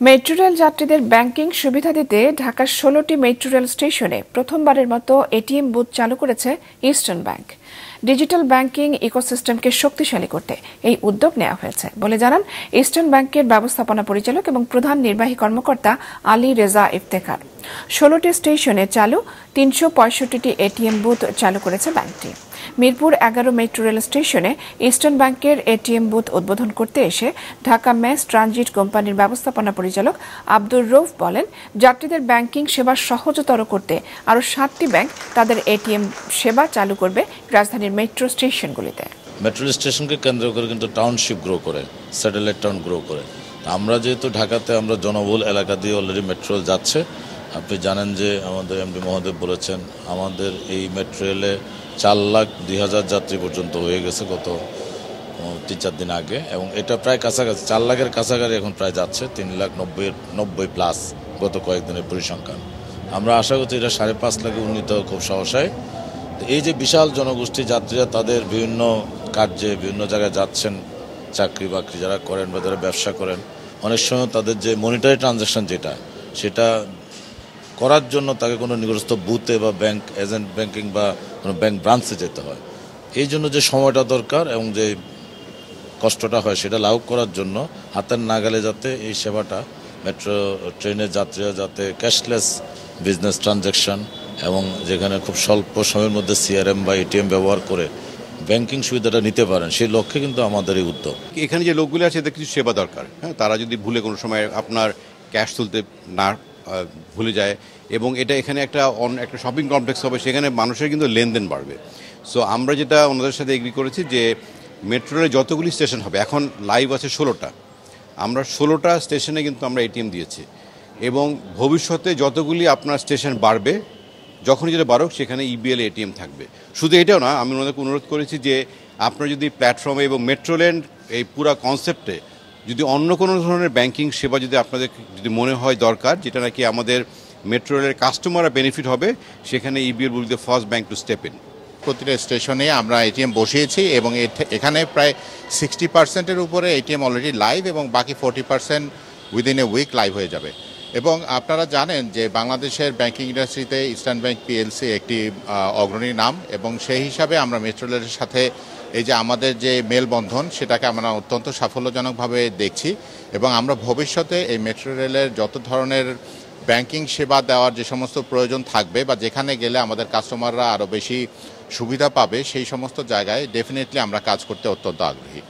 Metro rail যাত্রীদের banking সুবিধা দিতে ঢাকার ১৬টি মেট্রো রেল স্টেশনে প্রথমবারের মতো এটিএম বুথ চালু করেছে ইস্টার্ন ব্যাংক। ডিজিটাল ব্যাংকিং ইকোসিস্টেমকে শক্তিশালী করতে এই উদ্যোগ নেওয়া হয়েছে বলে জানান ইস্টার্ন ব্যাংকের ব্যবস্থাপনা পরিচালক এবং প্রধান নির্বাহী কর্মকর্তা আলী রেজা ইফতেখার। ১৬টি স্টেশনে চালু ৩৬৫টি এটিএম বুথ চালু করেছে ব্যাংকটি। মিরপুর ১১ মেট্রো রেল স্টেশনে ইস্টার্ন ব্যাংকের এটিএম বুথ উদ্বোধন করতে এসে ঢাকা মেস ট্রানজিট কোম্পানির ব্যবস্থাপনা পরিচালক আব্দুর রউফ বলেন, যাত্রীদের ব্যাংকিং সেবা সহজতর করতে আরও ৭টি ব্যাংক তাদের এটিএম সেবা চালু করবে রাজধানীর মেট্রো স্টেশনগুলিতে। মেট্রো স্টেশনকে কেন্দ্র করে কিন্তু টাউনশিপ গ্রো করে, স্যাটেলাইট টাউন গ্রো করে। আমরা যেহেতু ঢাকাতে আমরা জনবহুল এলাকা দিয়ে অলরেডি মেট্রো রেল যাচ্ছে। আপনি জানেন যে আমাদের এমডি মহোদয় বলেছেন আমাদের এই মেট্রো রেলে ৪,০২,০০০ যাত্রী পর্যন্ত হয়ে গেছে গত ৩-৪ দিন আগে, এবং এটা প্রায় কাছাকাছি ৪ লাখের কাছাকাছি এখন প্রায় যাচ্ছে, ৩,৯০,৯০ প্লাস গত কয়েকদিনের পরিসংখ্যান। আমরা আশা করছি এটা ৫.৫ লাখে উন্নীত খুব সহসায়। এই যে বিশাল জনগোষ্ঠী যাত্রীরা তাদের বিভিন্ন কার্যে বিভিন্ন জায়গায় যাচ্ছেন, চাকরি বাকরি যারা করেন বা যারা ব্যবসা করেন, অনেক সময় তাদের যে মনিটারি ট্রানজ্যাকশন সেটা করার জন্য তাকে কোনো নিকটস্থ বুথে বা ব্যাংক এজেন্ট ব্যাংকিং বা কোনো ব্যাংক ব্রাঞ্চে যেতে হয়। এই জন্য যে সময়টা দরকার এবং যে কষ্টটা হয় সেটা লাঘব করার জন্য হাতের নাগালে যাতে এই সেবাটা মেট্রো ট্রেনের যাত্রীরা যাতে ক্যাশলেস বিজনেস ট্রানজ্যাকশন এবং যেখানে খুব স্বল্প সময়ের মধ্যে সিআরএম বা এটিএম ব্যবহার করে ব্যাংকিং সুবিধাটা নিতে পারেন, সেই লক্ষ্যে কিন্তু আমাদের এই উদ্যোগ। এখানে যে লোকগুলো আছে এদের কিছু সেবা দরকার। হ্যাঁ, তারা যদি ভুলে কোনো সময় আপনার ক্যাশ তুলতে না ভুলে যায়, এবং এটা এখানে একটা শপিং কমপ্লেক্স হবে, সেখানে মানুষের কিন্তু লেনদেন বাড়বে। সো আমরা যেটা ওনাদের সাথে এগ্রি করেছি যে মেট্রো রেলে যতগুলি স্টেশন হবে, এখন লাইভ আছে ১৬টা, আমরা ১৬টা স্টেশনে কিন্তু আমরা এটিএম দিয়েছি, এবং ভবিষ্যতে যতগুলি আপনার স্টেশন বাড়বে, যখনই যেটা বাড়ুক সেখানে ইবিএল এটিএম থাকবে। শুধু এটাও না, আমি ওনাদেরকে অনুরোধ করেছি যে আপনারা যদি প্ল্যাটফর্মে এবং মেট্রো রেল এই পুরা কনসেপ্টে যদি অন্য কোনো ধরনের ব্যাংকিং সেবা যদি আপনাদের যদি মনে হয় দরকার, যেটা নাকি আমাদের মেট্রো রেলের কাস্টমাররা বেনিফিট হবে, সেখানে EBL will be the first bank to step in. প্রতিটা স্টেশনে আমরা এটিএম বসিয়েছি এবং এখানে প্রায় 60%-এর উপরে এটিএম অলরেডি লাইভ, এবং বাকি 40% উইদিন এ উইক লাইভ হয়ে যাবে। এবং আপনারা জানেন যে বাংলাদেশের ব্যাংকিং ইন্ডাস্ট্রিতে ইস্টার্ন ব্যাংক পিএলসি একটি অগ্রণী নাম, এবং সেই হিসাবে আমরা মেট্রো রেলের সাথে এই যে আমাদের যে মেলবন্ধন সেটাকে আমরা অত্যন্ত সাফল্যজনকভাবে দেখছি, এবং আমরা ভবিষ্যতে এই মেট্রো রেলের যত ধরনের ব্যাংকিং সেবা দেওয়ার যে সমস্ত প্রয়োজন থাকবে বা যেখানে গেলে আমাদের কাস্টমাররা আরও বেশি সুবিধা পাবে, সেই সমস্ত জায়গায় ডেফিনেটলি আমরা কাজ করতে অত্যন্ত আগ্রহী।